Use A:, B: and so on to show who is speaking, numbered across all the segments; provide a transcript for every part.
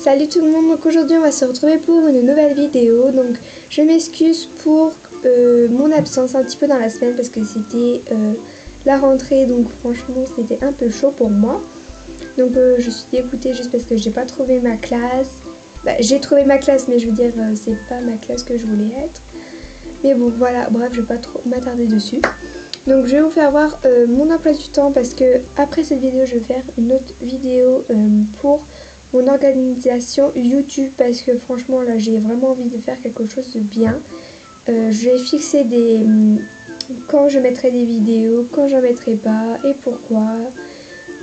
A: Salut tout le monde, donc aujourd'hui on va se retrouver pour une nouvelle vidéo. Donc je m'excuse pour mon absence un petit peu dans la semaine parce que c'était la rentrée, donc franchement c'était un peu chaud pour moi. Donc je suis dégoûtée juste parce que j'ai pas trouvé ma classe. J'ai trouvé ma classe, mais je veux dire c'est pas ma classe que je voulais être. Mais bon voilà, bref, je vais pas trop m'attarder dessus. Donc je vais vous faire voir mon emploi du temps parce que après cette vidéo je vais faire une autre vidéo pour mon organisation YouTube, parce que franchement là j'ai vraiment envie de faire quelque chose de bien. Je vais fixer quand je mettrai des vidéos, quand j'en mettrai pas et pourquoi.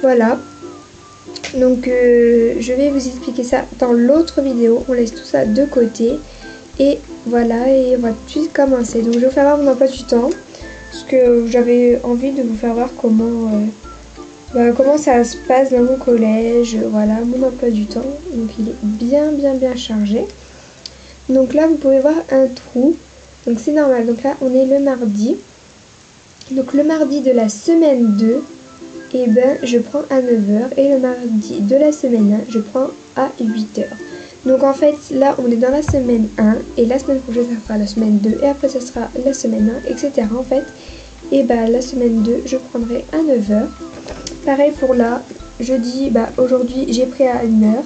A: Voilà. Donc je vais vous expliquer ça dans l'autre vidéo. On laisse tout ça de côté. Et voilà, et on va tout de suite commencer. Donc je vais vous faire voir mon emploi du temps. Parce que j'avais envie de vous faire voir comment ça se passe dans mon collège. Voilà, mon emploi du temps. Donc il est bien chargé. Donc là vous pouvez voir un trou. Donc c'est normal. Donc là on est le mardi. Donc le mardi de la semaine 2, et je prends à 9h. Et le mardi de la semaine 1, je prends à 8h. Donc en fait là on est dans la semaine 1. Et la semaine prochaine ça sera la semaine 2. Et après ça sera la semaine 1, etc. en fait. Et la semaine 2 je prendrai à 9h. Pareil pour là, jeudi, aujourd'hui j'ai pris à 1h.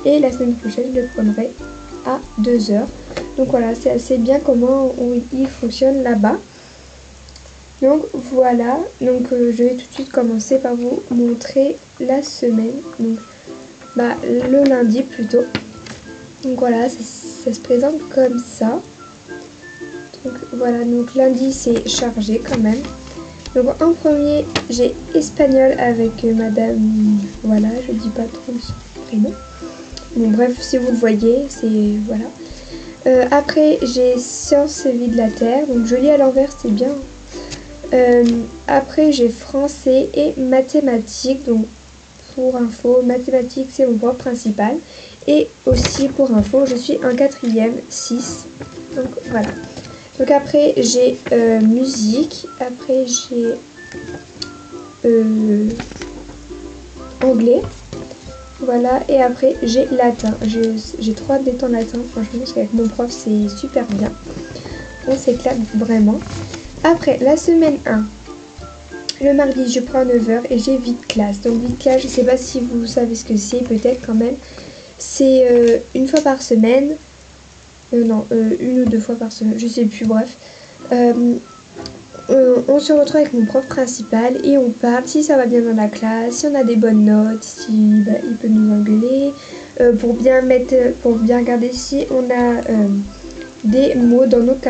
A: Et la semaine prochaine je le prendrai à 2h. Donc voilà, c'est assez bien comment il fonctionne là-bas. Donc voilà, donc je vais tout de suite commencer par vous montrer la semaine. Donc le lundi plutôt. Donc voilà, ça se présente comme ça. Donc voilà, donc lundi c'est chargé quand même. Donc en premier j'ai espagnol avec madame, voilà, je dis pas trop son prénom. Bon bref, si vous le voyez, c'est voilà. Après j'ai sciences et vie de la terre, donc je lis à l'envers, c'est bien. Après j'ai français et mathématiques, donc pour info, mathématiques c'est mon prof principal. Et aussi pour info, je suis en 4e 6, donc voilà. Donc après j'ai musique, après j'ai anglais, voilà, et après j'ai latin. J'ai 3 des temps latin, franchement, parce qu'avec mon prof c'est super bien. On s'éclate vraiment. Après la semaine 1, le mardi je prends 9h et j'ai vide classe. Donc vide classe, je sais pas si vous savez ce que c'est, peut-être quand même. C'est une fois par semaine. Non, une ou 2 fois par semaine, je sais plus, bref. On se retrouve avec mon prof principal et on parle si ça va bien dans la classe, si on a des bonnes notes, si il peut nous engueuler, pour bien regarder si on a des mots dans notre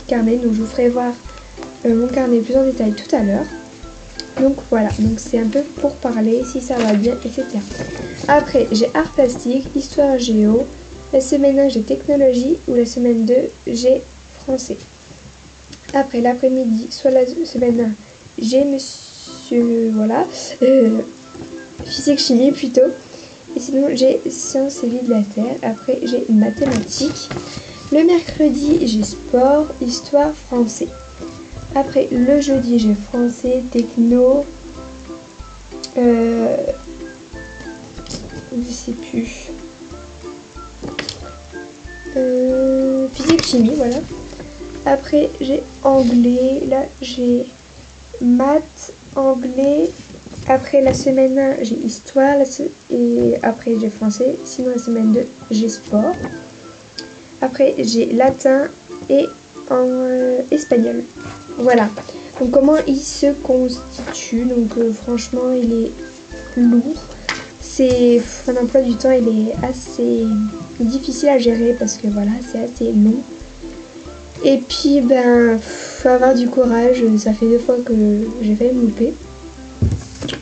A: carnet. Donc je vous ferai voir mon carnet plus en détail tout à l'heure. Donc voilà, donc c'est un peu pour parler si ça va bien, etc. Après j'ai art plastique, histoire géo. La semaine 1 j'ai technologie, ou la semaine 2 j'ai français. Après l'après-midi, soit la semaine 1 j'ai physique chimie plutôt. Et sinon j'ai sciences et vie de la terre. Après j'ai mathématiques. Le mercredi j'ai sport, histoire, français. Après le jeudi j'ai français, techno, je sais plus. Physique chimie, voilà. Après j'ai anglais, là j'ai maths, anglais. Après la semaine 1 j'ai histoire, et après j'ai français. Sinon la semaine 2 j'ai sport. Après j'ai latin et espagnol. Voilà. Donc comment il se constitue. Donc franchement il est lourd. C'est un emploi du temps, il est assez difficile à gérer parce que voilà, c'est assez long. Et puis faut avoir du courage. Ça fait 2 fois que j'ai failli me louper.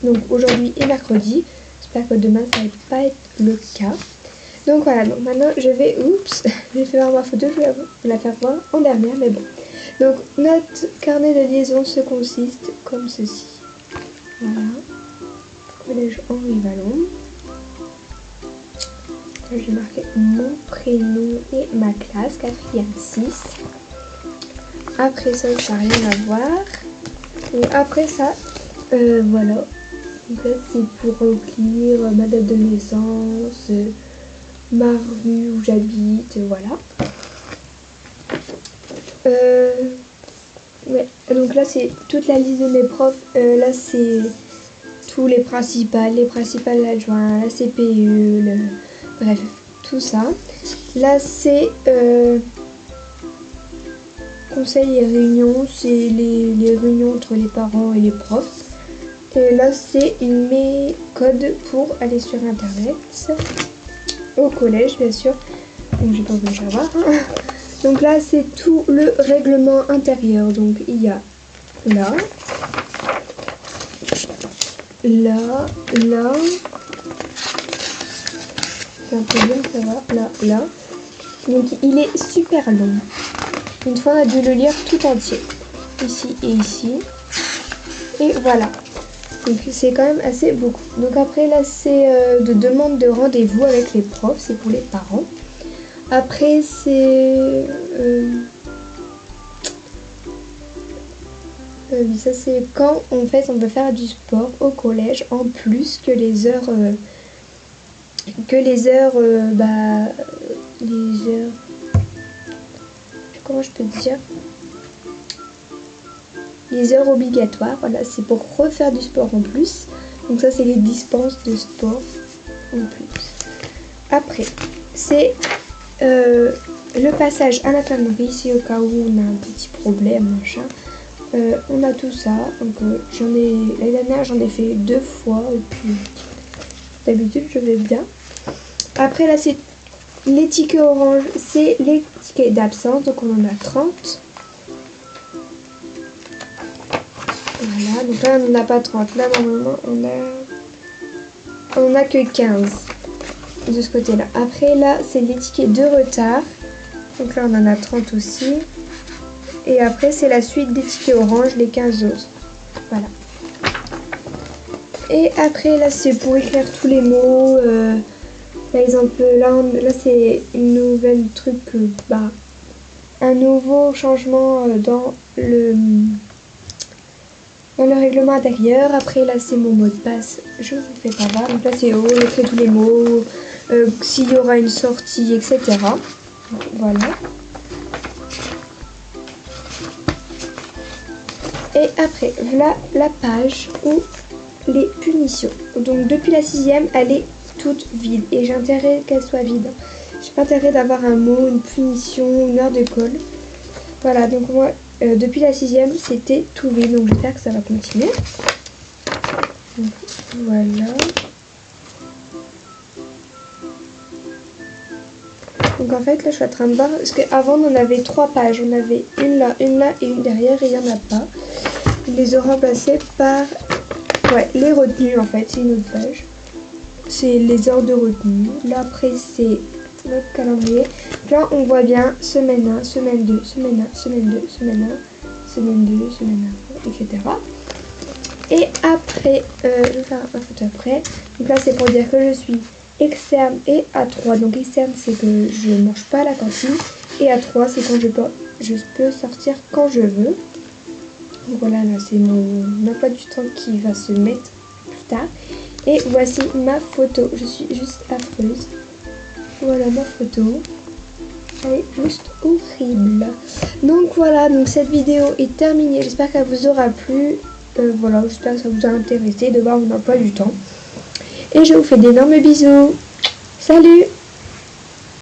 A: Donc aujourd'hui et mercredi. J'espère que demain ça va pas être le cas. Donc voilà, donc maintenant je vais faire voir ma photo, je vais vous la faire voir en dernière, mais bon. Donc notre carnet de liaison se consiste comme ceci. Voilà. Collège Henri Vallon. Là, j'ai marqué mon prénom et ma classe, 4e 6. Après ça n'a rien à voir. Et après ça, voilà. Donc là c'est pour remplir ma date de naissance, ma rue où j'habite, voilà. Ouais, donc là c'est toute la liste de mes profs. Là c'est tous les principales adjoints, la CPE, bref, tout ça. Là c'est conseil et réunions, c'est les réunions entre les parents et les profs. Et là c'est mes codes pour aller sur internet, au collège bien sûr, donc j'ai pas voulu savoir. Donc là c'est tout le règlement intérieur, donc il y a là, c'est un peu bien, ça va, là. Donc il est super long. Une fois on a dû le lire tout entier, ici et ici, et voilà. Donc c'est quand même assez beaucoup. Donc après là c'est de demande de rendez-vous avec les profs, c'est pour les parents. Après c'est oui, ça c'est quand en fait on peut faire du sport au collège en plus que les heures comment je peux dire, les heures obligatoires. Voilà, c'est pour refaire du sport en plus. Donc ça c'est les dispenses de sport en plus. Après c'est le passage à l'infirmerie, ici au cas où on a un petit problème, machin. On a tout ça. Donc l'année dernière j'en ai fait 2 fois et puis d'habitude je vais bien. Après là c'est les tickets orange, c'est les tickets d'absence, donc on en a 30. Voilà, donc là on n'en a pas 30, là normalement on a que 15 de ce côté là. Après là c'est les tickets de retard, donc là on en a 30 aussi. Et après c'est la suite des tickets orange, les 15 autres. Voilà. Et après là c'est pour écrire tous les mots. Par exemple là c'est une nouvelle truc, un nouveau changement dans le règlement intérieur. Après là c'est mon mot de passe, je vous fais pas voir. Donc là c'est on écrit tous les mots, s'il y aura une sortie, etc. Donc, voilà. Et après voilà la page où les punitions. Donc depuis la 6e elle est toute vide et j'ai intérêt qu'elle soit vide. J'ai pas intérêt d'avoir un mot, une punition, une heure de colle. Voilà, donc moi depuis la 6e c'était tout vide, donc j'espère que ça va continuer. Donc, voilà. Donc en fait là je suis en train de voir, parce qu'avant on en avait 3 pages, on avait une là et une derrière et il n'y en a pas. Ils les ont remplacées par les retenues en fait, c'est une autre page. C'est les heures de retenue. Là après c'est notre calendrier. Là on voit bien semaine 1, semaine 2, semaine 1, semaine 2, semaine 1, semaine 2, semaine 1, etc. Et après, je vais faire une photo après. Donc là c'est pour dire que je suis externe et A3. Donc externe c'est que je ne mange pas à la cantine. Et A3 c'est quand je peux sortir quand je veux. Donc voilà, là c'est mon emploi du temps qui va se mettre plus tard. Et voici ma photo. Je suis juste affreuse. Voilà ma photo. Elle est juste horrible. Donc voilà, donc cette vidéo est terminée. J'espère qu'elle vous aura plu. Voilà, j'espère que ça vous a intéressé de voir mon emploi du temps. Et je vous fais d'énormes bisous. Salut!